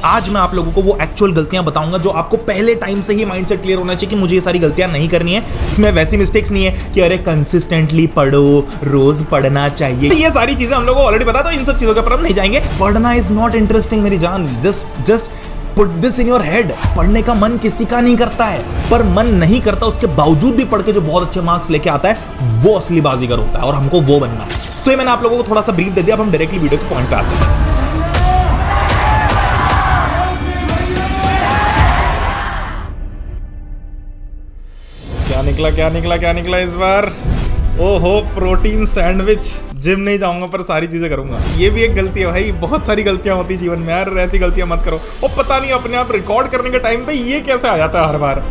आज मैं आप लोगों को वो एक्चुअल गलतियां बताऊंगा जो आपको पहले टाइम से ही माइंडसेट क्लियर होना चाहिए कि मुझे ये सारी गलतियां नहीं करनी है। इसमें वैसी मिस्टेक्स नहीं है कि अरे कंसिस्टेंटली पढ़ो, रोज पढ़ना चाहिए, ये सारी चीजें हम लोगों को ऑलरेडी पता, तो इन सब चीजों के ऊपर हम नहीं जाएंगे। पढ़ना इज नॉट इंटरेस्टिंग मेरी जान, just put this in your head. पढ़ने का मन किसी का नहीं करता है, पर मन नहीं करता उसके बावजूद भी पढ़ के जो बहुत अच्छे मार्क्स लेके आता है वो असली बाजीगर होता है और हमको वो बनना है। तो ये मैंने आप लोगों को थोड़ा सा ब्रीफ दे दिया, अब हम डायरेक्टली वीडियो के पॉइंट पे आते हैं। क्या निकला इस बार? ओहो, प्रोटीन सैंडविच। जिम नहीं जाऊंगा पर सारी चीजें करूंगा। ये भी एक गलती है भाई, बहुत सारी गलतियां होती है जीवन में यार, ऐसी गलतियां मत करो। वो पता नहीं अपने आप रिकॉर्ड करने के टाइम पे ये कैसे आ जाता है हर बार।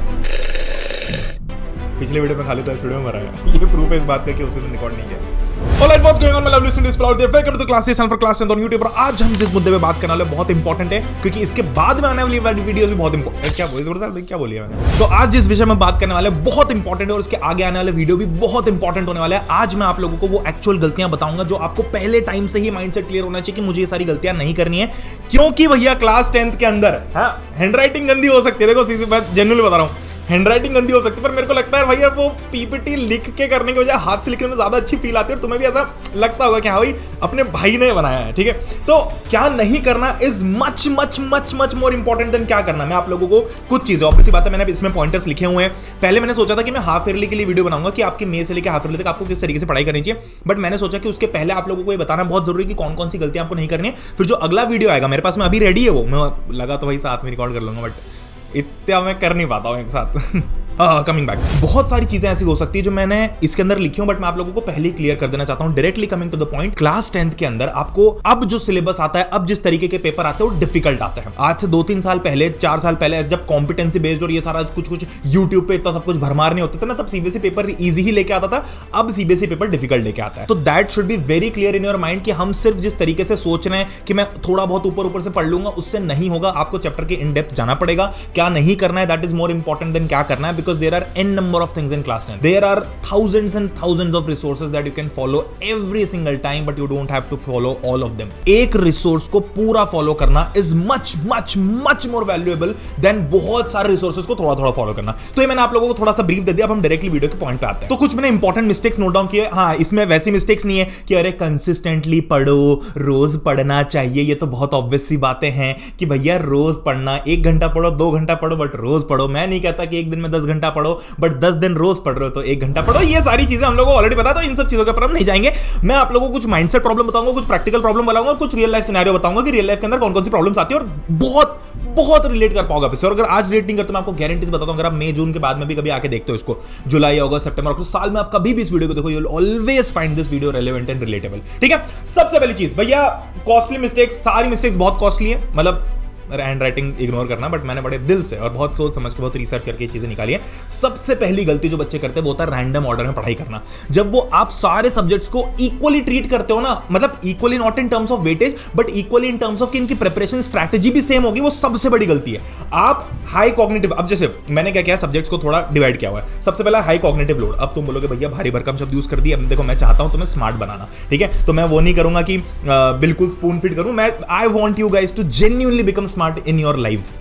पिछले वीडियो में खाली था, इस वीडियो में मरा है। ये प्रूफ है इस बात का कि उसे रिकॉर्ड नहीं किया। Alright, what's going on, my lovely students? Welcome to the class channel for class 10 on YouTube। और आज हम जिस मुद्दे पे बात करने वाले बहुत इंपॉर्टेंट है, क्योंकि इसके बाद में आने वाली वीडियोस भी बहुत इंपॉर्टेंट। क्या बोलिए मैंने? तो आज जिस विषय में बात करने वाले बहुत इंपॉर्टेंट है और इसके आगे आने वाले वीडियो भी बहुत इंपॉर्टेंट होने वाले हैं। आज मैं आप लोगों को वो एक्चुअल गलतियां बताऊंगा जो आपको पहले टाइम से ही माइंडसेट क्लियर होना चाहिए कि मुझे ये सारी गलतियां नहीं करनी है। क्योंकि भैया क्लास 10th के अंदर हैंडराइटिंग गंदी हो सकती है। देखो सीधी मैं जेन्युइनली बता रहा हूँ, हैंडराइटिंग गंदी हो सकती है, पर मेरे को लगता है भैया वो पीपीटी लिख के करने के बजाय हाथ से लिखने में ज्यादा अच्छी फील आती है। और तुम्हें भी ऐसा लगता होगा कि हाँ भाई अपने भाई ने बनाया है, ठीक है। तो क्या नहीं करना is much much much much more important than क्या करना। मैं आप लोगों को कुछ चीजें, ऑब्वियसली बात है, मैंने इसमें पॉइंटर्स लिखे हुए हैं। पहले मैंने सोचा था कि मैं हाफ ईयरली के लिए वीडियो बनाऊंगा कि आपकी मई से लेकर हाफ ईयरली तक आपको किस तरीके से पढ़ाई करनी चाहिए, बट मैंने सोचा कि उसके पहले आप लोगों को ये बताना बहुत जरूरी है कि कौन कौन सी गलतियां आपको नहीं करनी है। फिर जो अगला वीडियो आएगा मेरे पास में अभी रेडी है, वो मैं लगा तो भाई साथ में रिकॉर्ड कर लूंगा, बट इतना मैं कर नहीं पाता हूँ एक साथ। कमिंग बैक, बहुत सारी चीजें ऐसी हो सकती है जो मैंने इसके अंदर लिखी हूं, बट मैं आप लोगों को पहले ही क्लियर कर देना चाहता हूं। Directly coming to the point, class 10th के अंदर आपको अब जो सिलेबस आता है, अब जिस तरीके के पेपर आते हैं वो डिफिकल्ट आते हैं। आज से 2-3 साल पहले, 4 साल पहले जब कॉम्पिटेंसी बेस्ड और ये सारा कुछ यूट्यूब पे इतना सब कुछ भरमार नहीं होते थे ना, तब सीबीएसई पेपर इजी ही लेके आता था। अब सीबीएसई पेपर डिफिकल्ट लेके आता है। तो that should be very clear in your mind कि हम सिर्फ जिस तरीके से सोच रहे हैं कि मैं थोड़ा बहुत ऊपर से पढ़ लूंगा, उससे नहीं होगा। आपको चैप्टर के इन डेप्थ जाना पड़ेगा। क्या नहीं करना है that is more important than क्या करना है, because there are an number of things in class 10. There are thousands and thousands of resources that you can follow every single time, but you don't have to follow all of them. एक resource को पूरा follow करना is much much much more valuable than बहुत सारे resources को थोड़ा थोड़ा follow करना। तो ये मैंने आप लोगों को थोड़ा सा ब्रीफ दे दिया। अब हम डायरेक्टली वीडियो के पॉइंट पे आते हैं। तो कुछ मैंने इंपॉर्टेंट मिस्टेक्स नोट डाउन किए। हाँ, इसमें वैसी मिस्टेक्स नहीं है कि अरे कंसिस्टेंटली पढ़ो, रोज पढ़ना चाहिए, ये तो बहुत ऑब्वियस सी बातें हैं कि भैया रोज पढ़ना, 1 घंटा पढ़ो, 2 घंटा पढ़ो, बट रोज पढ़ो। मैं नहीं कहता कि एक दिन में 10 घंटा पढ़ो, बट 10 दिन रोज पढ़ रहे हो तो 1 घंटा पढ़ो। ये सारी चीजें हम लोगों को ऑलरेडी पता, तो इन सब चीजों के ऊपर हम नहीं जाएंगे। मैं आप लोगों को कुछ माइंडसेट प्रॉब्लम बताऊंगा, कुछ प्रैक्टिकल प्रॉब्लम बताऊंगा, कुछ रियल लाइफ सिनेरियो बताऊंगा कि रियल लाइफ के अंदर कौन कौन सी प्रॉब्लम्स आती है, और बहुत बहुत रिलेट कर पाओगे इससे। और अगर आज रिलेट नहीं करते, मैं आपको गारंटीज बताता हूं, अगर आप मई जून के बाद में भी कभी आके देखते हो इसको, जुलाई अगस्त सितंबर अक्टूबर, साल में आप कभी भी इस वीडियो को देखो, you will always find this video relevant and relatable, ठीक है। सबसे पहली चीज भैया, कॉस्टली मिस्टेक्स, सारी मिस्टेक्स बहुत कॉस्टली है, मतलब हैंड राइटिंग इग्नोर करना, बट मैंने बड़े दिल से और बहुत सोच समझ के, बहुत रिसर्च करके ये चीजें निकाली है। सबसे पहली गलती जो बच्चे करते हैं वो होता है रैंडम ऑर्डर में पढ़ाई करना। जब वो आप सारे सब्जेक्ट्स को इक्वली ट्रीट करते हो ना, मतलब equally not in terms of weightage but equally in terms of कि इनकी प्रिपरेशन स्ट्रैटेजी भी सेम होगी, वो सबसे बड़ी गलती है। आप हाई कॉग्निटिव, अब जैसे मैंने क्या किया, सब्जेक्ट्स को थोड़ा डिवाइड किया हुआ है। सबसे पहला हाई कॉग्निटिव लोड। अब तुम बोलोगे भैया भारी भरकम शब्द यूज कर दिए। अब देखो, मैं चाहता हूं तुम्हें स्मार्ट बनाना, ठीक है, तो मैं वो नहीं करूंगा कि बिल्कुल स्पून फीड करूं। मैं I want you guys to genuinely become smart in your life.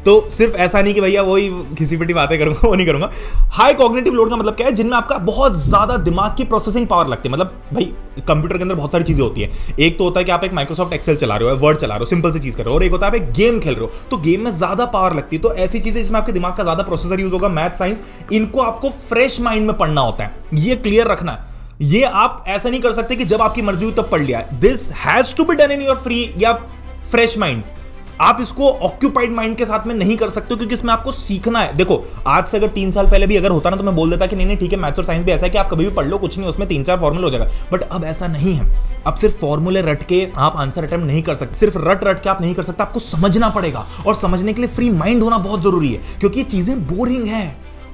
तो सिर्फ ऐसा नहीं कि भैया वही घिसी पिटी बातें करूंगा, वो नहीं करूंगा। हाई कॉग्निटिव लोड का मतलब क्या है, जिनमें आपका बहुत ज्यादा दिमाग की प्रोसेसिंग पावर लगती है। मतलब भाई कंप्यूटर के अंदर बहुत सारी चीजें होती है। एक तो होता है कि आप एक माइक्रोसॉफ्ट एक्सेल चला रहे हो, वर्ड चला रहे हो, सिंपल सी चीज कर रहे हो, और एक होता है आप एक गेम खेल रहे हो, तो गेम में ज्यादा पावर लगती है। तो ऐसी चीजें जिसमें आपके दिमाग का ज्यादा प्रोसेसर यूज होगा, मैथ साइंस, इनको आपको फ्रेश माइंड में पढ़ना होता है। ये क्लियर रखना। ये आप ऐसा नहीं कर सकते कि जब आपकी मर्जी हो तब पढ़ लिया। This has to be done in your free या फ्रेश माइंड। आप इसको ऑक्यूपाइड माइंड के साथ में नहीं कर सकते, क्योंकि इसमें आपको सीखना है। देखो, आज से अगर 3 साल पहले भी अगर होता ना, तो मैं बोल देता कि नहीं ठीक है, मैथ्स और साइंस भी ऐसा है कि आप कभी भी पढ़ लो, कुछ नहीं, उसमें 3-4 फॉर्मूले हो जाएगा। बट अब ऐसा नहीं है। अब सिर्फ फॉर्मूले रट के आप आंसर अटेम्प्ट नहीं कर सकते, सिर्फ रट के आप नहीं कर सकते, आपको समझना पड़ेगा। और समझने के लिए फ्री माइंड होना बहुत जरूरी है, क्योंकि ये चीजें बोरिंग है।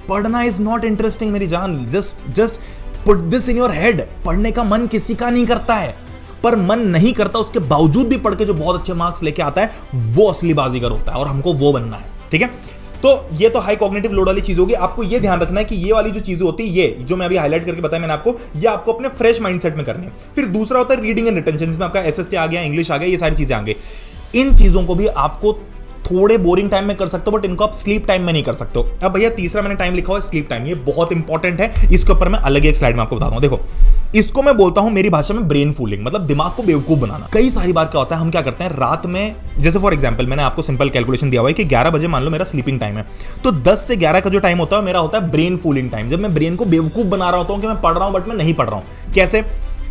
पढ़ना इज नॉट इंटरेस्टिंग मेरी जान, just put this in your head. पढ़ने का मन किसी का नहीं करता है, पर मन नहीं करता उसके बावजूद भी पढ़ के जो बहुत अच्छे मार्क्स लेके आता है वो असली बाजीगर होता है, और हमको वो बनना है, ठीक है। तो ये तो हाई कॉग्निटिव लोड वाली चीज होगी। आपको ये ध्यान रखना है कि ये वाली जो चीजें होती है, ये जो मैं अभी हाईलाइट करके बताया मैंने आपको, ये आपको अपने फ्रेश माइंडसेट में करनी है। फिर दूसरा होता है रीडिंग एंड रिटेंशन, जिसमें आपका एसएसटी आ गया, इंग्लिश आ गया, ये सारी चीजें आ गई। इन चीजों को भी आपको थोड़े बोरिंग टाइम में कर सकते हो, बट इनको आप स्लीप टाइम में नहीं कर सकते हो। अब भैया तीसरा मैंने टाइम लिखा हुआ है स्लीप टाइम, ये बहुत इंपॉर्टेंट है, इसके ऊपर मैं अलग एक स्लाइड में आपको बताता हूं। देखो इसको मैं बोलता हूं मेरी भाषा में ब्रेन फूलिंग, मतलब दिमाग को बेवकूफ बनाना। कई सारी बार क्या होता है, हम क्या करते हैं रात में, जैसे फॉर एग्जांपल मैंने आपको सिंपल कैलकुलेशन दिया हुआ है कि 11 बजे मान लो मेरा स्लीपिंग टाइम है, तो 10 से 11 का जो टाइम होता है मेरा होता है ब्रेन फूलिंग टाइम, जब मैं ब्रेन को बेवकूफ बना रहा होता हूं कि मैं पढ़ रहा हूं बट मैं नहीं पढ़ रहा हूं। कैसे?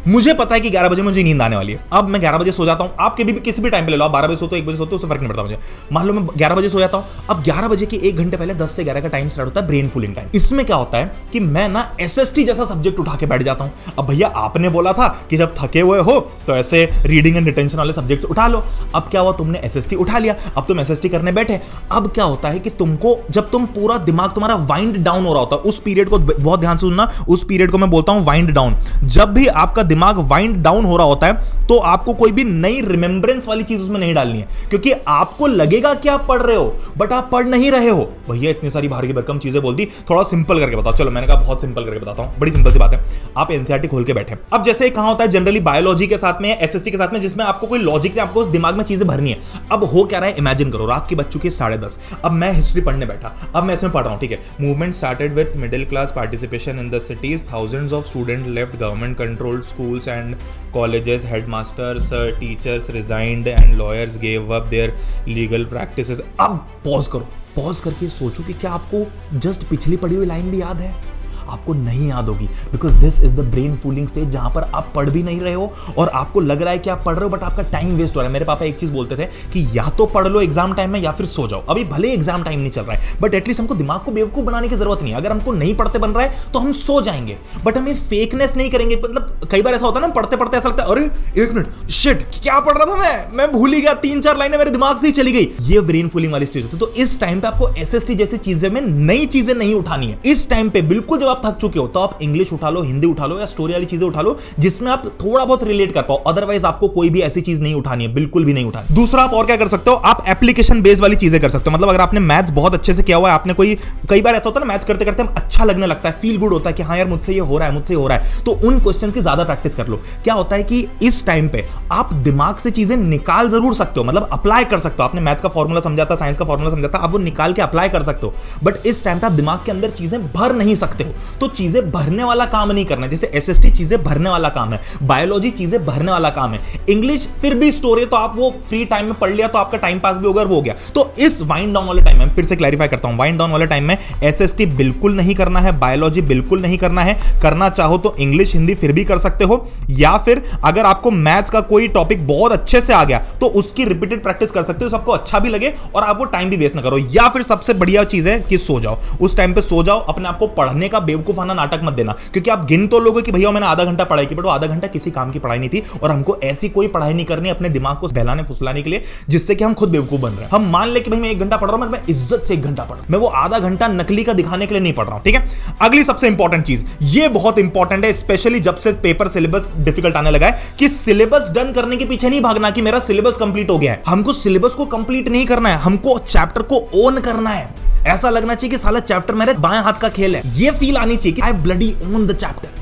मुझे पता है कि 11 बजे मुझे नींद आने वाली है, अब मैं 11 बजे सो जाता हूं। आप कभी भी किसी भी टाइम पे ले लो, आप 12 बजे सोते हो, 1 बजे सोते हो, उससे फर्क नहीं पड़ता मुझे। मान लो मैं 11 बजे सो जाता हूं, अब 11 बजे के 1 घंटे पहले 10 से 11 का टाइम स्टार्ट होता है ब्रेन फूलिंग टाइम। इसमें क्या होता है कि मैं ना एसएसटी जैसा सब्जेक्ट उठा के बैठ जाता हूं। अब भैया आपने बोला था कि जब थके हुए हो तो ऐसे रीडिंग एंड रिटेंशन वाले सब्जेक्ट्स उठा लो। अब क्या हुआ, तुमने एसएसटी उठा लिया, अब तुम एसएसटी करने बैठे। अब क्या होता है कि तुमको, जब तुम पूरा दिमाग तुम्हारा वाइंड डाउन हो रहा होता है, उस पीरियड को बहुत ध्यान से सुनना, उस पीरियड को मैं बोलता हूं वाइंड डाउन। जब भी आपका दिमाग वाइंड डाउन हो रहा होता है तो आपको कोई भी नई रिमेंबरेंस वाली चीज उसमें नहीं डालनी है, क्योंकि आपको लगेगा कि आप पढ़ रहे हो बट आप पढ़ नहीं रहे हो। भैया इतनी सारी भारी की भरकम चीजें बोल दी, थोड़ा सिंपल करके बताओ। चलो मैंने कहा बहुत सिंपल करके बताता हूं, बड़ी सिंपल सी बात है। आप एनसीईआरटी खोल के बैठे, अब जैसे कहां होता है जनरली बायोलॉजी के साथ में, एसएसटी के साथ में, जिसमें आपको कोई लॉजिक नहीं, आपको उस दिमाग में चीजें भरनी है। अब हो क्या रहा है, इमेजिन करो रात की बज चुकी है 10:30, अब मैं हिस्ट्री पढ़ने बैठा, अब मैं इसमें पढ़ रहा हूं, ठीक है। Movement started with middle class participation in the cities, thousands of student left government controlled schools and colleges, headmasters, teachers resigned and lawyers gave up their legal practices। अब पॉज करो, पॉज करके सोचो कि क्या आपको जस्ट पिछली पढ़ी हुई लाइन भी याद है? आपको नहीं याद होगी, because this is the brain fooling stage, जहां पर आप पढ़ भी नहीं रहे हो और आपको लग रहा है कि आप पढ़ रहे हो बट आपका टाइम वेस्ट हो रहा है। मेरे पापा एक चीज बोलते थे कि या तो पढ़ लो एग्जाम टाइम में या फिर सो जाओ। अभी भले एग्जाम टाइम नहीं चल रहा है बट एटलीस्ट हमको दिमाग को बेवकूफ बनाने की जरूरत नहीं है। अगर हमको नहीं पढ़ते बन रहा है तो हम सो जाएंगे, बट हमें फेकनेस नहीं करेंगे। मतलब कई बार ऐसा होता है ना, पढ़ते पढ़ते ऐसा लगता है अरे 1 मिनट शिट क्या पढ़ रहा था मैं भूल ही गया, 3-4 लाइनें मेरे दिमाग से ही चली गई। ये ब्रेन फूलिंग वाली स्टेज होती है। तो इस टाइम पे आपको एसएसटी जैसी चीजें में नई चीजें नहीं उठानी है। इस टाइम पे बिल्कुल जब आप थक चुके हो तो आप इंग्लिश उठा लो, हिंदी उठा लो या स्टोरी वाली चीजें उठा लो जिसमें आप थोड़ा बहुत रिलेट कर पाओ। अदरवाइज आपको कोई भी ऐसी चीज नहीं उठानी है, बिल्कुल भी नहीं उठानी। दूसरा आप और क्या कर सकते हो, आप एप्लीकेशन बेस्ड वाली चीजें कर सकते हो। मतलब अगर आपने मैथ्स बहुत अच्छे से किया हुआ है, आपने कोई, कई बार ऐसा होता है ना मैथ्स करते करते हम अच्छा लगने लगता है, फील गुड होता है कि हाँ यार मुझसे ये हो रहा है, मुझसे हो रहा है, तो उन क्वेश्चंस की ज्यादा प्रैक्टिस कर लो। क्या होता है कि इस टाइम पे आप दिमाग से चीजें निकाल जरूर सकते हो, मतलब अप्लाई कर सकते हो। आपने मैथ्स का फॉर्मूला समझा था, साइंस का फॉर्मूला समझा था, आप वो निकाल के अप्लाई कर सकते हो, बट इस टाइम पे आप दिमाग के अंदर चीजें भर नहीं सकते हो। तो चीजें भरने वाला काम नहीं करना है। जैसे एसएसटी चीजें भरने वाला काम है, बायोलॉजी चीजें भरने वाला काम है, इंग्लिश फिर भी स्टोरी तो आप वो फ्री टाइम में पढ़ लिया तो आपका टाइम पास भी होगा, वो हो गया। तो इस वाइंड डाउन वाले टाइम में फिर से क्लैरिफाई करता हूं, वाइंड डाउन वाले टाइम में एसएसटी बिल्कुल नहीं करना है, बायोलॉजी बिल्कुल नहीं करना है। करना चाहो तो इंग्लिश हिंदी फिर भी कर सकते हो, या फिर अगर आपको मैथ्स का कोई टॉपिक बहुत अच्छे से आ गया तो उसकी रिपीटेड प्रैक्टिस कर सकते हो, सबको अच्छा भी लगे और आप वो टाइम भी वेस्ट ना करो। या फिर सबसे बढ़िया चीज है कि सो जाओ, उस टाइम पे सो जाओ। अपने आप को पढ़ने का बेवकूफाना नाटक मत देना, क्योंकि आप गिन तो लोगे कि भैया मैंने आधा घंटा पढ़ाई की, बट वो आधा घंटा किसी काम की पढ़ाई नहीं थी। और हमको ऐसी कोई पढ़ाई नहीं करनी अपने दिमाग को बहलाने फुसलाने के लिए जिससे कि हम खुद बेवकूफ बन रहे हैं। हम मान ले कि भाई मैं 1 घंटा पढ़ रहा हूं, मैं इज्जत से 1 घंटा पढ़ रहा हूं, मैं वो आधा घंटा नकली का दिखाने के लिए नहीं पढ़ रहा हूं, ठीक है। अगली सबसे इंपॉर्टेंट चीज, ये बहुत इंपॉर्टेंट है, स्पेशली जब से पेपर सिलेबस डिफिकल्ट आने लगा है, कि सिलेबस डन करने के पीछे नहीं भागना कि मेरा सिलेबस कंप्लीट हो गया है। हमको सिलेबस को कंप्लीट नहीं करना है, हमको चैप्टर को ओन करना है। ऐसा लगना चाहिए कि साला चैप्टर मेरे बाएं हाथ का खेल है, ये फील आनी चाहिए कि I bloody own the chapter.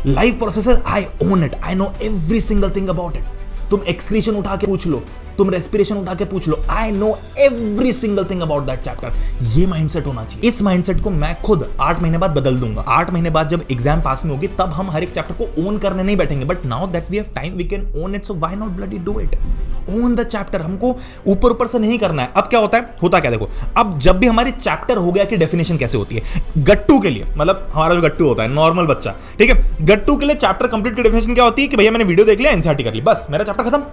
Life processes I own it, I know every single thing about it. तुम एक्सक्रीशन उठा के पूछ लो, तुम रेस्पिरेशन उठा के पूछ लो, I know every single thing about that chapter. ये माइंडसेट होना चाहिए। इस माइंडसेट को मैं खुद 8 महीने बाद बदल दूंगा। 8 महीने बाद जब एग्जाम पास में होगी तब हम हर एक चैप्टर को ओन करने नहीं बैठेंगे, but now that we have time we can own it, so why not bloody do it. Own the chapter, हमको ऊपर ऊपर से नहीं करना है। अब क्या होता है, होता क्या देखो, अब जब भी हमारी चैप्टर हो गया कि डेफिनेशन कैसे होती है, गट्टू के लिए, मतलब हमारा जो गट्टू होता है नॉर्मल बच्चा, ठीक है, गट्टू के लिए चैप्टर कंप्लीट की डेफिनेशन क्या होती है कि भैया मैंने वीडियो देख लिया, एनसीईआरटी कर ली, बस मेरा चैप्टर खत्म।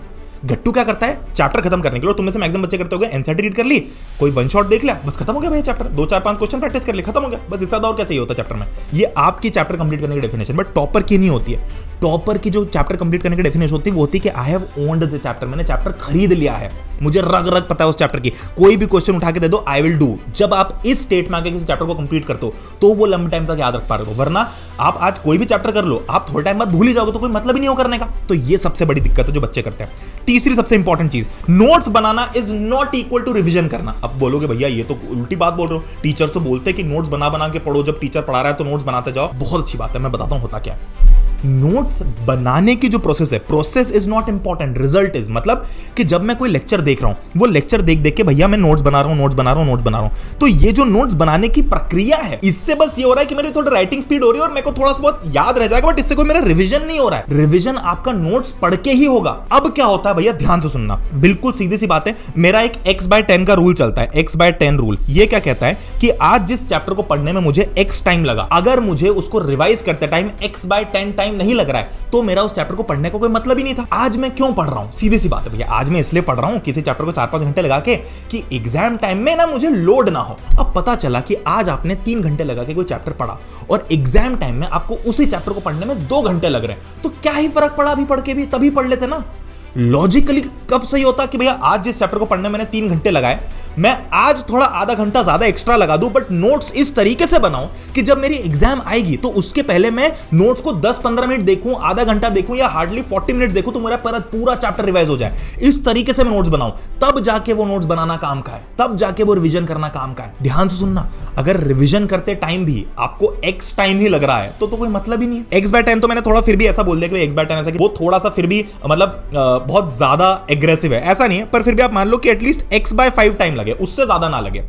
गट्टू क्या करता है, चैप्टर खत्म करने के लिए, तुम में से मैक्सिमम बच्चे करते हो गए, एनसीईआरटी रीड कर ली, कोई वन शॉट देख लिया, बस खत्म हो गया भैया चैप्टर, 2-4-5 क्वेश्चन प्रैक्टिस कर ली, खत्म हो गया, बस इससे ज्यादा और क्या चाहिए होता है चैप्टर में। ये आपकी चैप्टर कंप्लीट करने की डेफिनेशन, बट टॉपर की नहीं होती है। टॉपर की जो चैप्टर कंप्लीट करने की डेफिनेशन होती है वो होती है कि I have owned the chapter, मैंने चैप्टर खरीद लिया है, मुझे रग रग पता है उस चैप्टर की, कोई भी क्वेश्चन उठा के दे दो आई विल डू। जब आप इस स्टेट में आके किसी चैप्टर को कंप्लीट करते हो तो वो लंबे टाइम तक याद रख पा रहे हो, वरना आप आज कोई भी चैप्टर कर लो, आप थोड़े टाइम बाद भूल ही जाओगे तो कोई मतलब ही नहीं हो करने का। तो ये सबसे बड़ी दिक्कत है जो बच्चे करते हैं। तीसरी सबसे इंपॉर्टेंट चीज, नोट्स बनाना is not equal to revision करना। अब बोलोगे भैया ये तो उल्टी बात बोल रहे हो, टीचर तो बोलते हैं कि नोट्स बना बना के पढ़ो, जब टीचर पढ़ा रहा है तो नोट्स बनाते जाओ। बहुत अच्छी बात है, मैं बताता हूं होता क्या है। नोट्स नोट्स बनाने की जो प्रोसेस है, process is not important, result is. मतलब कि जब मैं कोई लेक्चर देख रहा हूं, वो लेक्चर देख देख के भैया मैं नोट्स बना रहा हूं, नोट्स बना रहा हूं, नोट्स बना रहा हूं, तो ये जो नोट्स बनाने की प्रक्रिया है, इससे बस ये हो रहा है कि मेरी थोड़ी राइटिंग स्पीड हो रही है और मेरे को थोड़ा सा बहुत याद रह जाएगा, बट इससे कोई मेरा रिवीजन नहीं हो रहा है। रिवीजन आपका नोट्स पढ़ के ही होगा। अब क्या होता है भैया, ध्यान से सुनना, बिल्कुल सीधी सी बात है। मेरा एक x/10 का रूल चलता है, x/10 रूल। ये क्या कहता है कि आज जिस चैप्टर को पढ़ने में मुझे x टाइम लगा, अगर मुझे उसको रिवाइज करते टाइम x/10 टाइम नहीं लग रहा है, तो मेरा उस चैप्टर को पढ़ने का कोई मतलब ही नहीं था। आज मैं क्यों पढ़ रहा हूं, सीधी सी बात है भैया, आज मैं इसलिए पढ़ रहा हूं किसी चैप्टर को 4-5 घंटे लगा के कि एग्जाम टाइम में ना मुझे लोड ना हो। अब पता चला कि आज आपने 3 घंटे लगा के कोई चैप्टर पढ़ा और एग्जाम टाइम में आपको उसी चैप्टर को पढ़ने में 2 घंटे लग रहे हैं, तो क्या ही फर्क पड़ा, अभी पढ़ के भी तभी पढ़ लेते ना। लॉजिकली कब सही होता कि भैया आज जिस चैप्टर को पढ़ने मैंने 3 घंटे लगाए, मैं आज थोड़ा आधा घंटा ज्यादा एक्स्ट्रा लगा दूं, बट नोट्स इस तरीके से बनाऊं कि जब मेरी एग्जाम आएगी तो उसके पहले मैं नोट्स को 10-15 मिनट देखूं, आधा घंटा देखूं या हार्डली 40 मिनट देखूं, तो मेरा पूरा चैप्टर रिवाइज हो जाए। इस तरीके से मैं नोट्स बनाऊं, तब जाके वो नोट्स बनाना काम का है, तब जाके वो रिवीजन करना काम का है। ध्यान से सुनना, अगर रिवीजन करते टाइम भी आपको एक्स टाइम ही लग रहा है तो कोई मतलब ही नहीं है। x/10 तो मैंने थोड़ा फिर भी ऐसा बोल दिया कि x/10 ऐसा कि वो थोड़ा सा फिर भी मतलब बहुत ज्यादा एग्रेसिव है, ऐसा नहीं है, पर फिर भी आप मान लो कि एटलीस्ट x/5 टाइम लगे, उससे ज्यादा ना लगे।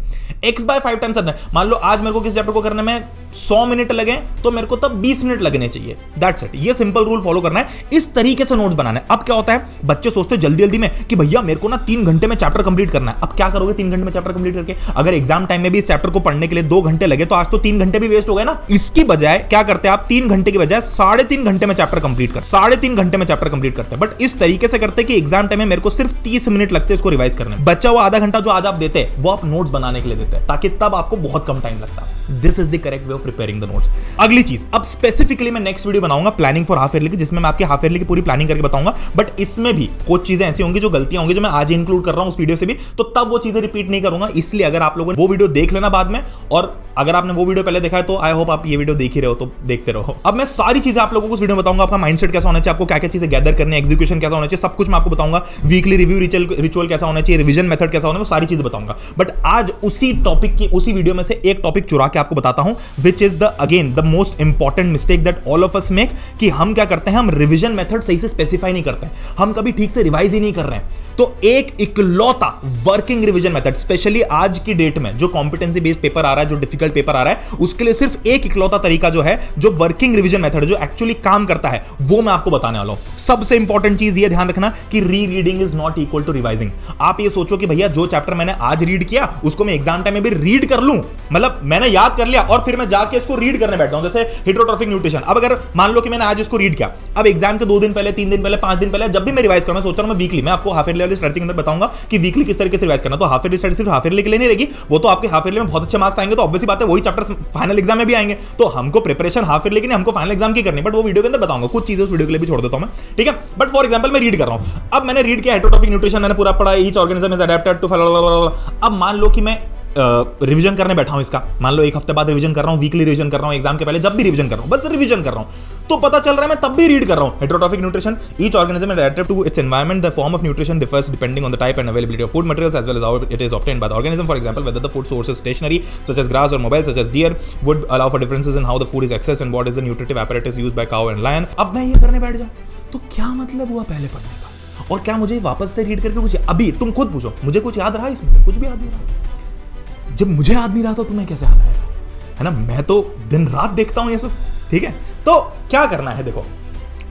x/5 टाइम से मान लो आज मेरे को किस चैप्टर को करने में 100 मिनट लगे तो मेरे को तब 20 मिनट लगने चाहिए। That's it. ये सिंपल रूल फॉलो करना है, इस तरीके से नोट्स बनाना है। अब क्या होता है, बच्चे सोचते हैं जल्दी जल्दी में कि भैया मेरे को ना 3 घंटे में चैप्टर कंप्लीट करना है। अब क्या करोगे 3 घंटे में चैप्टर कंप्लीट करके? अगर एग्जाम टाइम में भी इस चैप्टर को पढ़ने के लिए 2 घंटे लगे तो आज तो 3 घंटे भी वेस्ट हो गए ना। इसकी बजाय क्या करते हैं आप, 3 घंटे की बजाय 3.5 घंटे में चैप्टर कंप्लीट कर 3.5 घंटे में चैप्टर कंप्लीट करते हैं। बट इस तरीके से करते हैं कि एग्जाम टाइम में मेरे को सिर्फ 30 मिनट लगते हैं इसको रिवाइज करने में। बच्चा वो आधा घंटा जो आज आप देते हैं वो आप नोट्स बनाने के लिए देते हैं, ताकि तब आपको बहुत कम टाइम लगता है। This is the correct way of preparing the notes. अगली चीज, अब स्पेसिफिकली मैं नेक्स्ट वीडियो बनाऊंगा प्लानिंग फॉर हाफ ईयरली की, जिसमें मैं आपके हाफ ईयरली की पूरी प्लानिंग करके बताऊंगा। बट इसमें भी कुछ चीजें ऐसी होंगी जो गलतियां होंगी जो मैं आज इंक्लूड कर रहा हूं उस वीडियो से भी, तो तब वो चीजें रिपीट नहीं करूंगा। इसलिए अगर आप लोगों ने वो वीडियो देख लेना बाद में, और अगर आपने वो वीडियो पहले देखा है तो आई होप आप ये वीडियो देख ही रहे हो, तो देखते रहो। अब मैं सारी चीजें आप लोगों को उस वीडियो में बताऊंगा, आपका माइंडसेट कैसा होना चाहिए, आपको क्या क्या चीजें गैदर करनी है, एग्जीक्यूशन कैसा होना चाहिए, सब कुछ मैं आपको बताऊंगा। वीकली रिव्यू रिचुअल कैसा होना चाहिए, रिवीजन मेथड कैसा होना है, वो सारी चीजें बताऊंगा। बट आज उसी टॉपिक की उसी वीडियो में से एक टॉपिक चुरा के आपको बताता हूं, which is the again the most important mistake that all of us make, कि हम क्या करते हैं, हम रिवीजन मेथड सही से स्पेसिफाई नहीं करते हैं, हम कभी ठीक से रिवाइज ही नहीं कर रहे हैं। तो एक इकलौता वर्किंग रिवीजन मेथड, स्पेशली आज की डेट में जो कॉम्पिटेंसी बेस्ड पेपर आ रहा है, जो डिफिकल्ट पेपर आ रहा है, उसके लिए सिर्फ एक इकलौता तरीका जो है, जो वर्किंग रिवीजन मेथड जो एक्चुअली काम करता है, वो मैं आपको बताने वाला हूं। सबसे इंपॉर्टेंट चीज ये ध्यान रखना कि rereading is not equal to revising. आप ये सोचो कि भैया जो चैप्टर मैंने आज रीड किया उसको मैं एग्जाम टाइम में भी रीड कर लूं, मतलब मैंने याद कर लिया और फिर मैं जाके इसको रीड करने बैठता हूं, जैसे हेटेरोट्रॉफिक न्यूट्रिशन। अब अगर मान लो कि मैंने आज इसको रीड किया, अब एग्जाम के 2 दिन पहले, 3 दिन पहले, 5 दिन पहले जब भी मैं रिवाइज करूंगा, सोच रहा हूं मैं वीकली, मैं आपको हाफ ईयरली वाली स्ट्रेटजी के अंदर बताऊंगा कि वीकली किस तरीके से रिवाइज करना। तो हाफ ईयरली स्ट्रेटजी सिर्फ हाफ ईयरली के लिए नहीं रहेगी, वो तो आपके हाफ ईयरली में बहुत अच्छे मार्क्स आएंगे तो ऑब्वियसली बात है वही चैप्टर फाइनल एग्जाम में भी आएंगे। तो हमको प्रिपरेशन हाफ ईयरली की नहीं, हमको फाइनल एग्जाम की करनी, बट वो वीडियो के अंदर बताऊंगा। कुछ चीजें उस वीडियो के लिए भी छोड़ देता हूं मैं, ठीक है। बट फॉर एग्जांपल मैं रीड कर रहा हूं, अब मैंने रीड किया हेटेरोट्रॉफिक न्यूट्रिशन, मैंने पूरा पढ़ा, each organism is adapted to. अब मान लो कि मैं रिवीजन करने बैठा हूं इसका, मान लो 1 हफ्ते बाद रिवीजन कर रहा हूं, वीकली रिवीजन कर रहा हूं, एग्जाम के पहले जब भी रिवीजन कर रहा हूं, बस रिवीजन कर रहा हूं, तो पता चल रहा है मैं तब भी रीड कर रहा हूं heterotrophic nutrition. Each organism is adapted to its environment, the form of nutrition differs depending on the type and availability of food materials as well as how it is obtained by the organism. For example, whether the food source is stationary such as grass और mobile such as deer would allow for differences in how the food is accessed and what is the nutritive apparatus used by cow and lion. अब मैं ये करने बैठ जाऊं तो क्या मतलब हुआ पहले पढ़ने का, और क्या मुझे वापस से रीड करके कुछ, अभी तुम खुद पूछो, मुझे कुछ याद रहा इसमें से? कुछ भी याद नहीं रहा। जब मुझे याद नहीं रहा तो तुम्हें कैसे याद रहेगा, है ना? मैं तो दिन रात देखता हूं ये सब, ठीक है। तो क्या करना है, देखो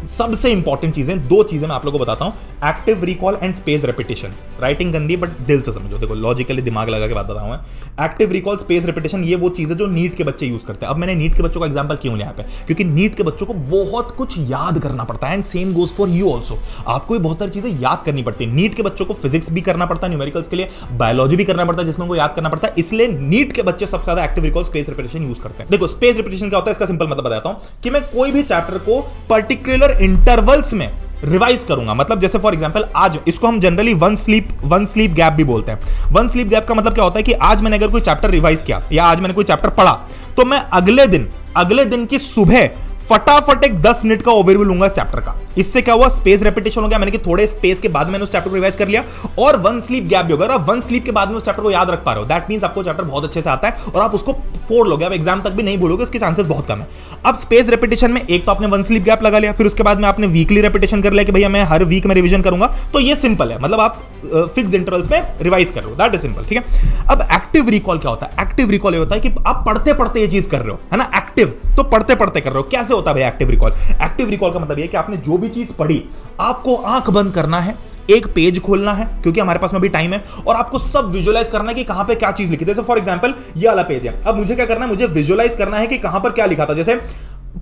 सबसे इंपॉर्टेंट चीजें, 2 चीजें मैं आप लोगों को बताता हूं, active recall and space repetition. Writing गंदी बट दिल से समझो, देखो लॉजिकली दिमाग लगा के बात बताऊं मैं। एक्टिव रिकॉल, स्पेस रेपिटेशन, ये वो चीजें जो नीट के बच्चे यूज करते हैं। अब मैंने नीट के बच्चों का एग्जांपल क्यों लिया पे, क्योंकि नीट के बच्चों को बहुत कुछ याद करना पड़ता है, and same goes for you also. आपको भी बहुत सारी चीजें याद करनी पड़ती है। नीट के बच्चों को फिजिक्स भी करना पड़ता है, न्यूमेरिकल्स के लिए, बायोलॉजी भी करना पड़ता है जिसमें उनको याद करना पड़ता है, इसलिए नीट के बच्चे सबसे ज्यादा active recall, space repetition use करते हैं। देखो स्पेस रेपिटेशन क्या होता है, इसका सिंपल मतलब बताता हूं कि मैं कोई भी चैप्टर को पर्टिकुलर इंटरवल्स में रिवाइज करूंगा। मतलब जैसे फॉर एग्जांपल आज इसको हम जनरली वन स्लीप गैप भी बोलते हैं। वन स्लीप गैप का मतलब क्या होता है कि आज मैंने अगर कोई चैप्टर रिवाइज किया या आज मैंने कोई चैप्टर पढ़ा, तो मैं अगले दिन की सुबह फटाफट एक 10 मिनट का ओवरव्यू लूंगा इस चैप्टर का। इससे क्या हुआ, स्पेस रेपिटेशन हो गया, मैंने कि थोड़े स्पेस के बाद मैंने उस चैप्टर को रिवाइज कर लिया, और वन स्लीप गैप भी होगा। अगर आप वन स्लीप के बाद में उस चैप्टर को याद रख पा रहे हो, दैट मींस आपको चैप्टर बहुत अच्छे से आता है और आप उसको फोड़ लोगे, आप एग्जाम तक भी नहीं भूलोगे, इसके चांसेस बहुत कम है। अब स्पेस रेपिटेशन में एक तो आपने वन स्लीप गैप लगा लिया, फिर उसके बाद में आपने वीकली रेपिटेशन कर लिया कि भैया मैं हर वीक में रिवीजन करूंगा, तो ये सिंपल है, मतलब आप फिक्स इंटरवल्स में रिवाइज कर रहे हो, दैट इज सिंपल, ठीक है। अब एक्टिव रिकॉल क्या होता है? एक्टिव रिकॉल ये होता है कि आप पढ़ते पढ़ते ये चीज कर रहे हो, है ना, एक्टिव तो पढ़ते पढ़ते कर रहे हो। कैसे होता है भाई एक्टिव रिकॉल? एक्टिव रिकॉल का मतलब ये कि आपने जो भी चीज पढ़ी, आपको आंख बंद करना है, एक पेज खोलना है, क्योंकि हमारे पास में भी टाइम है, और आपको सब विजुअलाइज करना है कि कहां पे क्या चीज लिखी थी। जैसे फॉर एग्जांपल ये वाला पेज है, अब मुझे क्या करना है, मुझे विजुअलाइज करना है कि कहां पर क्या लिखा था। जैसे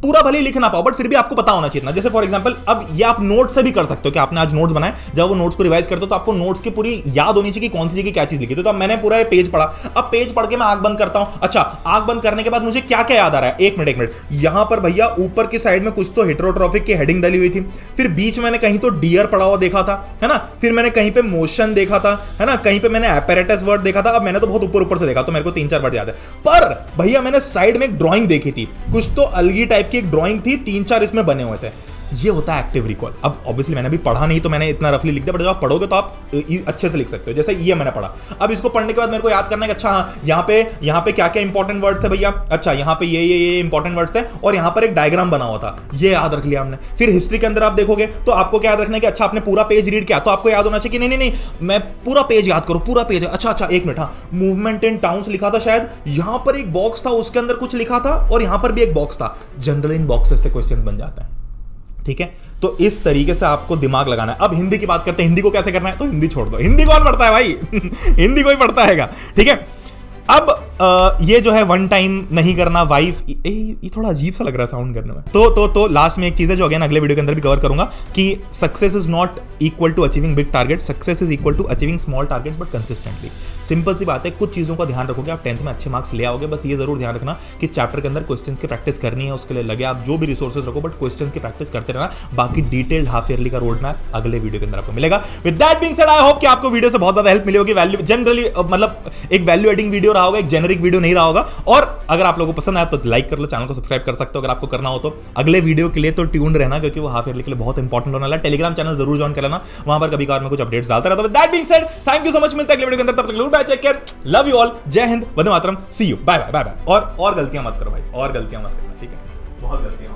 पूरा भले ही लिख ना पाओ, बट फिर भी आपको पता होना चाहिए ना। जैसे फॉर एग्जांपल अब ये आप नोट से भी कर सकते हो कि आपने आज नोट्स बनाए, जब वो नोट्स को रिवाइज करते हो तो आपको नोट्स की पूरी याद होनी चाहिए कि कौन सी जगह क्या चीज लिखी थी। तो अब मैंने पूरा पेज पढ़ा, अब पेज पढ़ के मैं आंख बंद करता हूं, अच्छा आंख बंद करने के बाद मुझे क्या क्या याद आ रहा है, एक मिनट, यहां पर भैया ऊपर की साइड में कुछ तो हेटेरोट्रॉफिक की हेडिंग डली हुई थी, फिर बीच मैंने कहीं तो डियर पढ़ा हुआ देखा था, है ना, फिर मैंने कहीं पे मोशन देखा था, है ना, कहीं पे मैंने apparatus वर्ड देखा था। अब मैंने तो बहुत ऊपर से देखा, तो मेरे को 3-4 वर्ड याद है, पर भैया मैंने साइड में एक ड्राइंग देखी थी, कुछ तो अलगी टाइप की एक ड्राइंग थी, 3-4 इसमें बने हुए थे। ये होता है एक्टिव रिकॉल। अब ऑब्वियसली मैंने अभी पढ़ा नहीं तो मैंने इतना रफली लिख दिया, बट जब आप पढ़ोगे तो आप अच्छे से लिख सकते हो। जैसे ये मैंने पढ़ा, अब इसको पढ़ने के बाद मेरे को याद करना है कि अच्छा हाँ यहाँ पे क्या क्या इंपॉर्टेंट वर्ड्स थे भैया, अच्छा यहाँ पे ये इंपॉर्टेंट वर्ड्स थे, और यहाँ पर एक डायग्राम बना हुआ था, ये याद रख लिया हमने। फिर हिस्ट्री के अंदर आप देखोगे तो आपको क्या याद रखना है कि अच्छा आपने पूरा पेज रीड किया, तो आपको याद होना चाहिए कि नहीं मैं पूरा पेज याद करूँ, पूरा पेज। अच्छा एक मिनट, हाँ मूवमेंट इन टाउन्स लिखा था शायद, यहाँ पर एक बॉक्स था, उसके अंदर कुछ लिखा था, और यहाँ पर भी एक बॉक्स था। जनरल इन बॉक्सेस से क्वेश्चन बन जाता है, ठीक है। तो इस तरीके से आपको दिमाग लगाना है। अब हिंदी की बात करते हैं, हिंदी को कैसे करना है, तो हिंदी छोड़ दो, हिंदी कौन पढ़ता है भाई हिंदी कोई पढ़ता हैगा, ठीक है। अब ये जो है वन टाइम नहीं करना, वाइफ, ये थोड़ा अजीब सा लग रहा है साउंड करने में। तो लास्ट में एक चीज है जो अगेन अगले वीडियो के अंदर भी कवर करूंगा कि success is not equal to achieving big target, success is equal to achieving small target but consistently. Simple सी बात है, कुछ चीजों का ध्यान रखोगे आप 10th में अच्छे मार्क्स ले आओगे। बस ये जरूर ध्यान रखना कि चैप्टर के अंदर क्वेश्चंस की प्रैक्टिस करनी है, उसके लिए लगे आप जो भी रिसोर्सेज रखो, बट क्वेश्चंस की प्रैक्टिस करते रहना। बाकी डिटेल्ड हाफ ईयरली का रोड मैप अगले वीडियो के अंदर आपको मिलेगा। With that being said, I hope कि आपको वीडियो से बहुत ज्यादा हेल्प मिली होगी। वैल्यू जनरली मतलब एक वैल्यू एडिंग वीडियो रहा होगा, एक जेनरिक वीडियो नहीं रहा होगा। और अगर आप लोगों को पसंद आया तो लाइक कर लो, चैनल को सब्सक्राइब कर सकते हो अगर आपको करना हो तो। अगले वीडियो के लिए तो ट्यून्ड रहना, क्योंकि वो हाफ ईयरली के लिए बहुत इंपॉर्टेंट होने वाला है। टेलीग्राम चैनल जरूर ज्वाइन कर लेना, वहां पर कभी कभार में कुछ अपडेट्स डालता रहता हूं। That being said, thank you so much, मिलते हैं अगले वीडियो के अंदर, तब तक goodbye, take care, love you all, Jai Hind, Vande Mataram, see you, bye bye bye bye. और गलतियां मत करो भाई, और गलतियां मत करना, ठीक है, बहुत गलतियां।